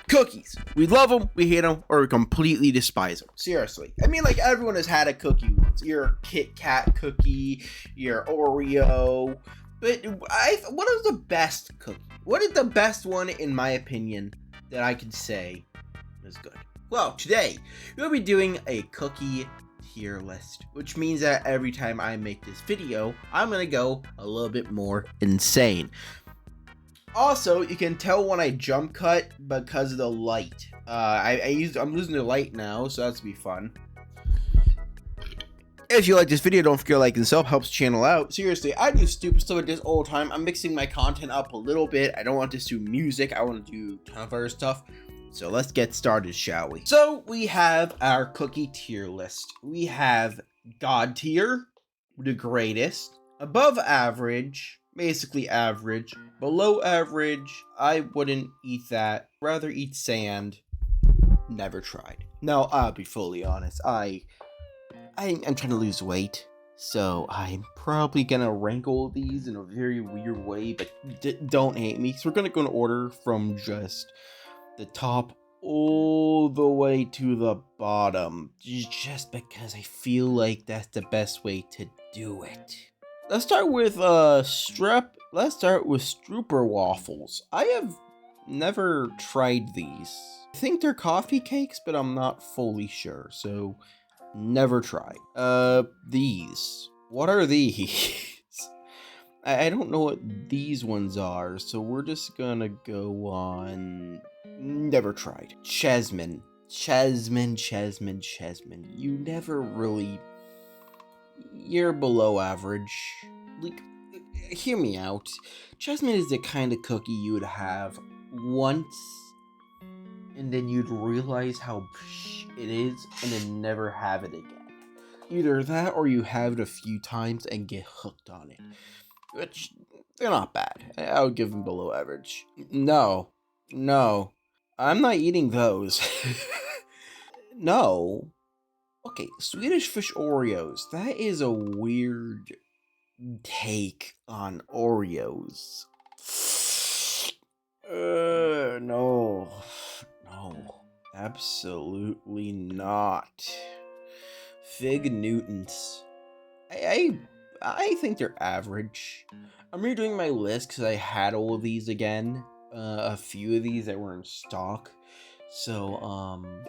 Cookies. We love them, we hate them, or we completely despise them. Seriously. I mean, like, everyone has had a cookie once. Your Kit Kat cookie, your Oreo. But what is the best cookie? What is the best one, in my opinion, that I could say is good? Well, today, we'll be doing a cookie tier list, which means that every time I make this video, I'm gonna go a little bit more insane. Also, you can tell when I jump cut because of the light. I'm losing the light now, so that's be fun. If you like this video, don't forget to like and sub, helps the channel out. Seriously, I do stupid stuff like this all the time. I'm mixing my content up a little bit. I don't want to do music. I want to do ton of other stuff. So let's get started, shall we? So we have our cookie tier list. We have God tier, the greatest, above average, basically average, below average, I wouldn't eat that, rather eat sand, never tried. Now, I'll be fully honest, I'm trying to lose weight, so I'm probably gonna rank all these in a very weird way, but don't hate me. So we're gonna go in order from just the top all the way to the bottom, just because I feel like that's the best way to do it. Let's start with Strooper waffles. I have never tried these. I think they're coffee cakes, but I'm not fully sure, so never tried. These. What are these? I don't know what these ones are, so we're just gonna go on never tried. Chesman. You never really... You're below average. Like, hear me out. Chesman is the kind of cookie you would have once, and then you'd realize how it is, and then never have it again. Either that, or you have it a few times and get hooked on it. Which, they're not bad. I would give them below average. No. I'm not eating those. No. Okay, Swedish Fish Oreos. That is a weird take on Oreos. No, absolutely not. Fig Newtons. I think they're average. I'm redoing my list because I had all of these again. A few of these that were in stock. So,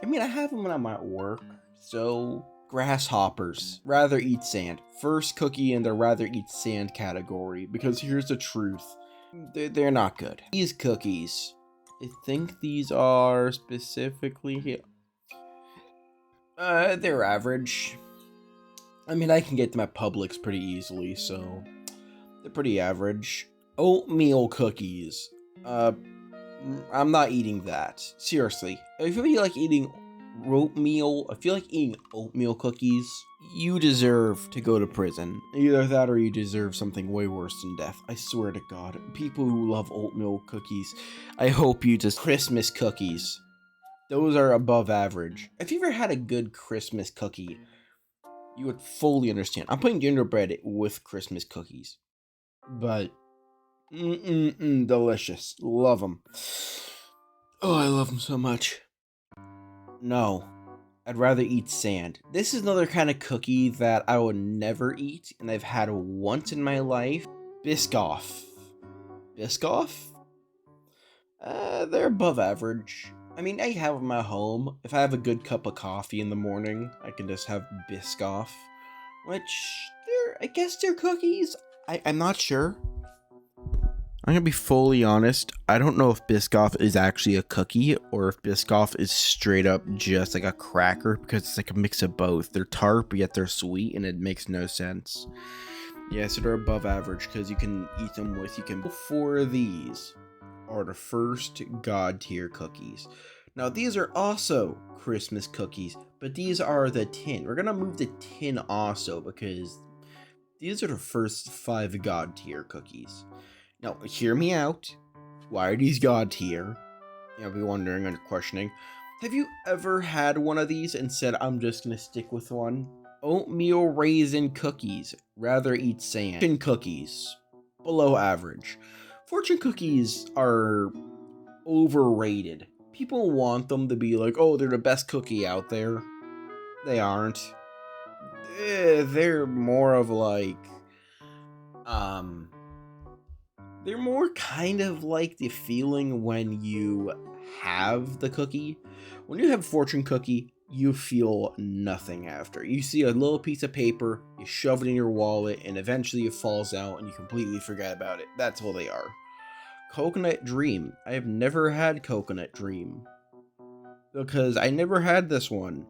I mean, I have them when I'm at work. So, grasshoppers. Rather eat sand. First cookie in the rather eat sand category. Because here's the truth. They're not good. These cookies. I think these are specifically here. They're average. I mean, I can get them at Publix pretty easily, so they're pretty average. Oatmeal cookies. I'm not eating that. Seriously. If you feel like eating oatmeal, cookies, you deserve to go to prison. Either that or you deserve something way worse than death. I swear to God. People who love oatmeal cookies, I hope you just... Christmas cookies. Those are above average. If you ever had a good Christmas cookie, you would fully understand. I'm putting gingerbread with Christmas cookies. But... delicious. Love them. Oh, I love them so much. No. I'd rather eat sand. This is another kind of cookie that I would never eat, and I've had once in my life. Biscoff. They're above average. I mean, I have them at home. If I have a good cup of coffee in the morning, I can just have Biscoff. Which, I guess they're cookies? I'm not sure. I'm gonna be fully honest, I don't know if Biscoff is actually a cookie or if Biscoff is straight up just like a cracker, because it's like a mix of both. They're tart, but yet they're sweet, and it makes no sense. Yeah, so they're above average because you can eat them with, Four of these are the first God tier cookies. Now, these are also Christmas cookies, but these are the tin. We're gonna move the tin also because these are the first 5 God tier cookies. Now, hear me out. Why are these God tier? You'll be wondering and questioning. Have you ever had one of these and said, I'm just gonna stick with one? Oatmeal raisin cookies. Rather eat sand. Fortune cookies. Below average. Fortune cookies are overrated. People want them to be like, oh, they're the best cookie out there. They aren't. They're more of like, um, they're more kind of like the feeling when you have the cookie. When you have fortune cookie, you feel nothing after. You see a little piece of paper, you shove it in your wallet, and eventually it falls out and you completely forget about it. That's all they are. Coconut Dream. I have never had Coconut Dream because I never had this one.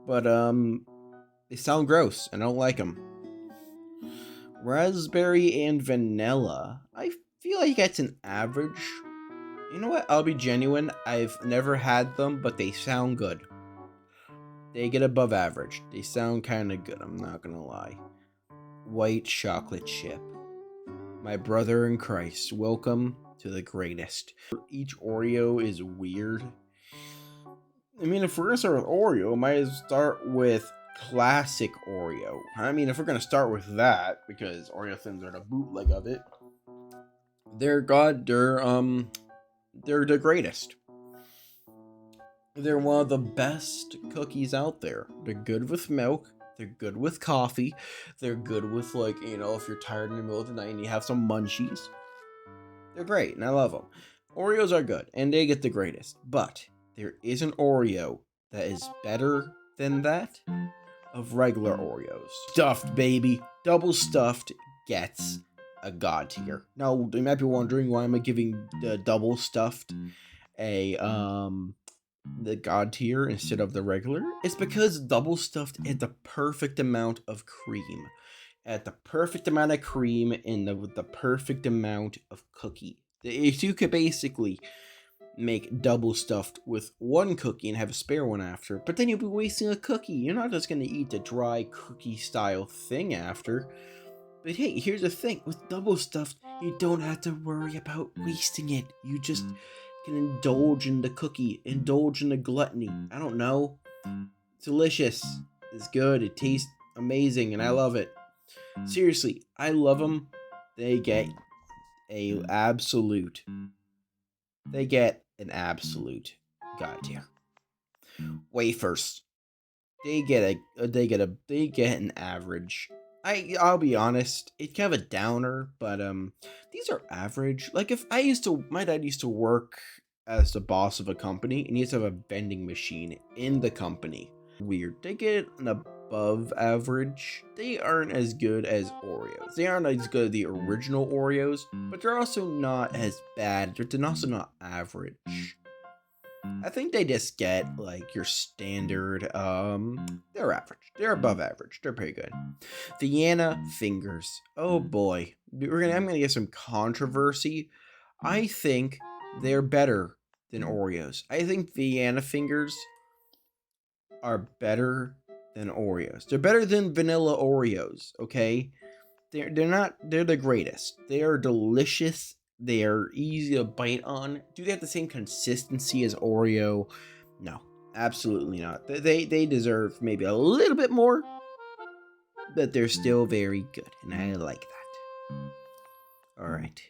But they sound gross and I don't like them. Raspberry and vanilla. I feel like that's an average. You know what? I'll be genuine. I've never had them, but they sound good. They get above average. They sound kind of good, I'm not gonna lie. White chocolate chip. My brother in Christ, welcome to the greatest. Each Oreo is weird. I mean, if we're gonna start with Oreo, might as well start with classic Oreo. I mean, if we're gonna start with that, because Oreo Thins are the bootleg of it, they're the greatest. They're one of the best cookies out there. They're good with milk. They're good with coffee. They're good with, like, you know, if you're tired in the middle of the night and you have some munchies. They're great, and I love them. Oreos are good, and they get the greatest. But there is an Oreo that is better than that of regular Oreos. Stuffed, baby. Double stuffed gets a god tier. Now, you might be wondering why am I giving the double stuffed the god tier instead of the regular. It's because double stuffed had the perfect amount of cream. At the perfect amount of cream and with the perfect amount of cookie. If you could basically make double stuffed with one cookie and have a spare one after, but then you'll be wasting a cookie. You're not just going to eat the dry cookie style thing after. But hey, here's the thing. With double stuffed, you don't have to worry about wasting it. You just can indulge in the cookie, indulge in the gluttony. I don't know. It's delicious. It's good. It tastes amazing, and I love it. Seriously, I love them. They get an absolute god tier. Wafers. They get an average. I'll be honest, it's kind of a downer, but these are average. Like if my dad used to work as the boss of a company and he used to have a vending machine in the company. Weird. They get an above average. They aren't as good as Oreos. They aren't as good as the original Oreos, but they're also not as bad. They're also not average. I think they just get like your standard, they're average. They're above average. They're pretty good. Vienna fingers. Oh boy. I'm gonna get some controversy. I think they're better than Oreos. I think Vienna fingers are better than Oreos. They're better than vanilla Oreos, okay? They're the greatest. They are delicious. They are easy to bite on. Do they have the same consistency as Oreo? No, absolutely not. They deserve maybe a little bit more, but they're still very good, and I like that. All right.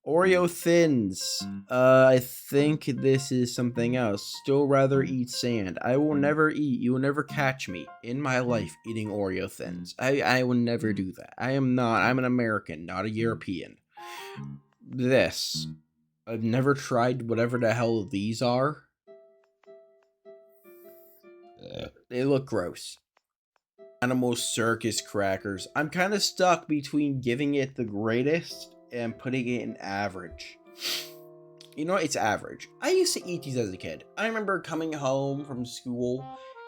Oreo Thins. I think this is something else. Still rather eat sand. I will never eat. You will never catch me in my life eating Oreo Thins. I will never do that. I'm an American, not a European. This. I've never tried whatever the hell these are. They look gross. Animal Circus crackers. I'm kind of stuck between giving it the greatest and putting it in average. You know, it's average. I used to eat these as a kid. I remember coming home from school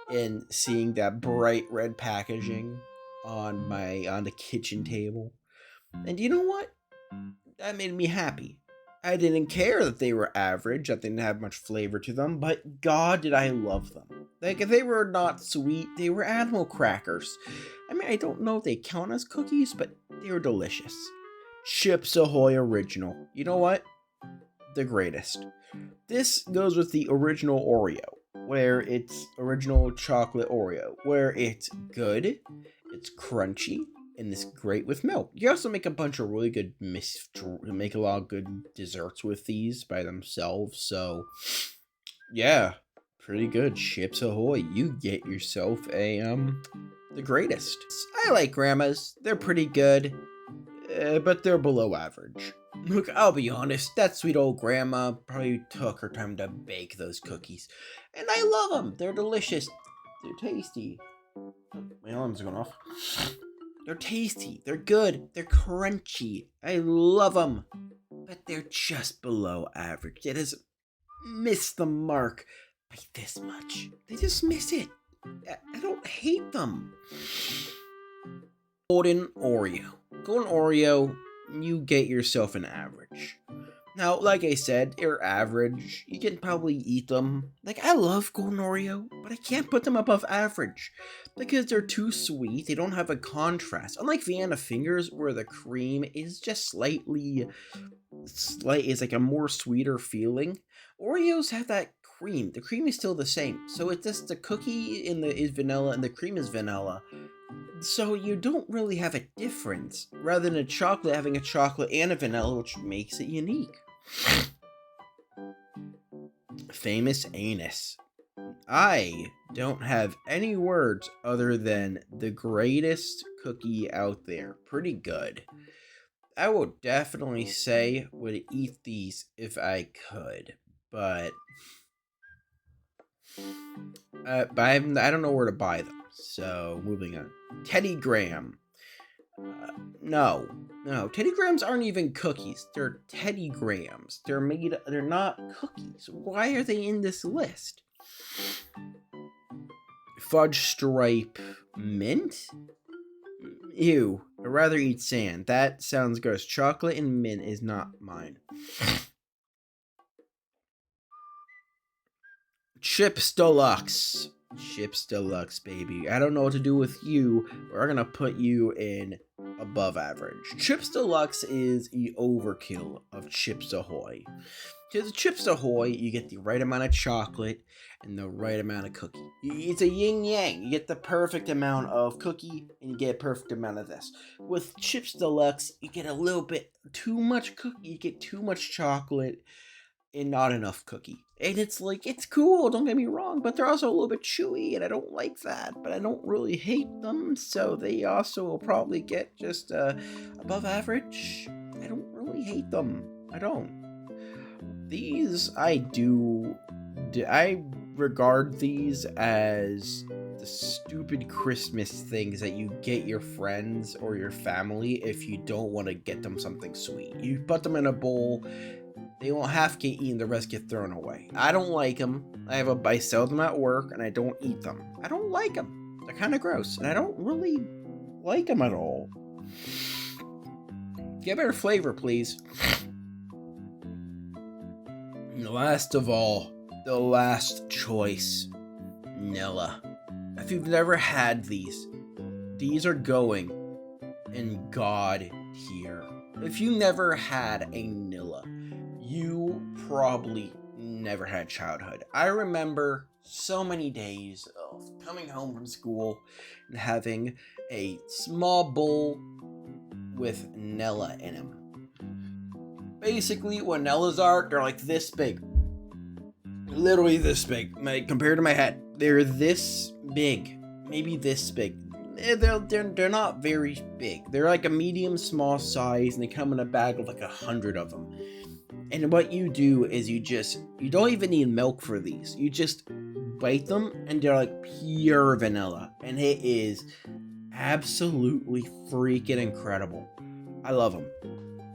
and seeing that bright red packaging on the kitchen table. And you know what? That made me happy. I didn't care that they were average, that they didn't have much flavor to them, but God did I love them. Like, if they were not sweet, they were animal crackers. I mean, I don't know if they count as cookies, but they were delicious. Chips Ahoy Original. You know what? The greatest. This goes with the original Oreo, where it's original chocolate Oreo, where it's good, it's crunchy, and it's great with milk. You also make a bunch of really good a lot of good desserts with these by themselves, so Yeah, pretty good. Chips Ahoy. You get yourself a, the greatest. I like grandmas. They're pretty good, but they're below average. Look, I'll be honest, that sweet old grandma probably took her time to bake those cookies. And I love them. They're delicious. They're tasty. My alarm's going off. They're tasty. They're good. They're crunchy. I love them. But they're just below average. It has missed the mark by this much. They just miss it. I don't hate them. Golden Oreo. Golden Oreo, you get yourself an average. Now, like I said, they're average. You can probably eat them. Like, I love Golden Oreo, but I can't put them above average because they're too sweet. They don't have a contrast. Unlike Vienna Fingers, where the cream is just is like a more sweeter feeling. Oreos have that cream. The cream is still the same. So it's just the cookie is vanilla and the cream is vanilla. So you don't really have a difference, rather than a chocolate having a chocolate and a vanilla, which makes it unique. Famous anus. I don't have any words other than the greatest cookie out there. Pretty good. I will definitely say would eat these if I could, but I don't know where to buy them. So moving on. Teddy Graham. No, Teddy Grahams aren't even cookies. They're Teddy Grahams. They're not cookies. Why are they in this list? Fudge stripe mint? Ew, I'd rather eat sand. That sounds gross. Chocolate and mint is not mine. Chips Deluxe. Chips Deluxe, baby. I don't know what to do with you. We're gonna put you in above average. Chips Deluxe is the overkill of Chips Ahoy. Because Chips Ahoy, you get the right amount of chocolate and the right amount of cookie. It's a yin-yang. You get the perfect amount of cookie and you get a perfect amount of this. With Chips Deluxe, you get a little bit too much cookie. You get too much chocolate and not enough cookie. And it's like, it's cool, don't get me wrong, but they're also a little bit chewy, and I don't like that, but I don't really hate them, so they also will probably get just above average. I don't really hate them. I don't. These, I regard these as the stupid Christmas things that you get your friends or your family if you don't want to get them something sweet. You put them in a bowl. They won't half get eaten, the rest get thrown away. I don't like them. I sell them at work, and I don't eat them. I don't like them. They're kind of gross, and I don't really like them at all. Get better flavor, please. And last of all, the last choice, Nilla. If you've never had these are going in God tier. If you never had a Nilla, you probably never had childhood. I remember so many days of coming home from school and having a small bowl with Nella in them. Basically, what Nellas are, they're like this big. Literally this big. Compared to my head, they're this big. Maybe this big. They're not very big. They're like a medium small size, and they come in a bag of like 100 of them. And what you do is you don't even need milk for these. You just bite them and they're like pure vanilla. And it is absolutely freaking incredible. I love them.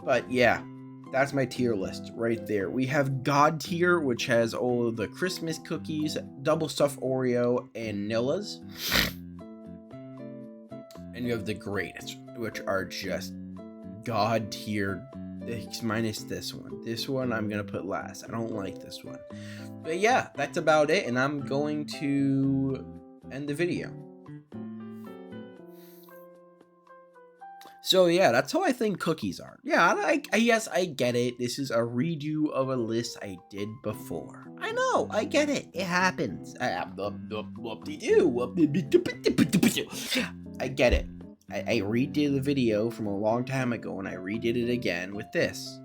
But yeah, that's my tier list right there. We have God tier, which has all of the Christmas cookies, double stuffed Oreo, and Nillas. And you have the greatest, which are just God tier, minus this one. This one I'm going to put last. I don't like this one. But yeah, that's about it, and I'm going to end the video. So yeah, that's how I think cookies are. Yeah, yes, I get it. This is a redo of a list I did before. I know, I get it. It happens. I get it. I redid the video from a long time ago, and I redid it again with this.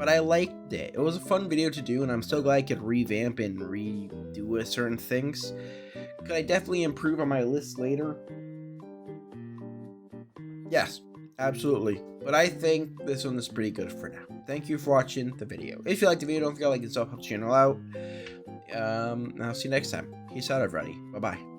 but I liked it. It was a fun video to do, and I'm so glad I could revamp and redo certain things. Could I definitely improve on my list later? Yes, absolutely. But I think this one is pretty good for now. Thank you for watching the video. If you liked the video, don't forget to like and sub, help the channel out. I'll see you next time. Peace out, everybody. Bye-bye.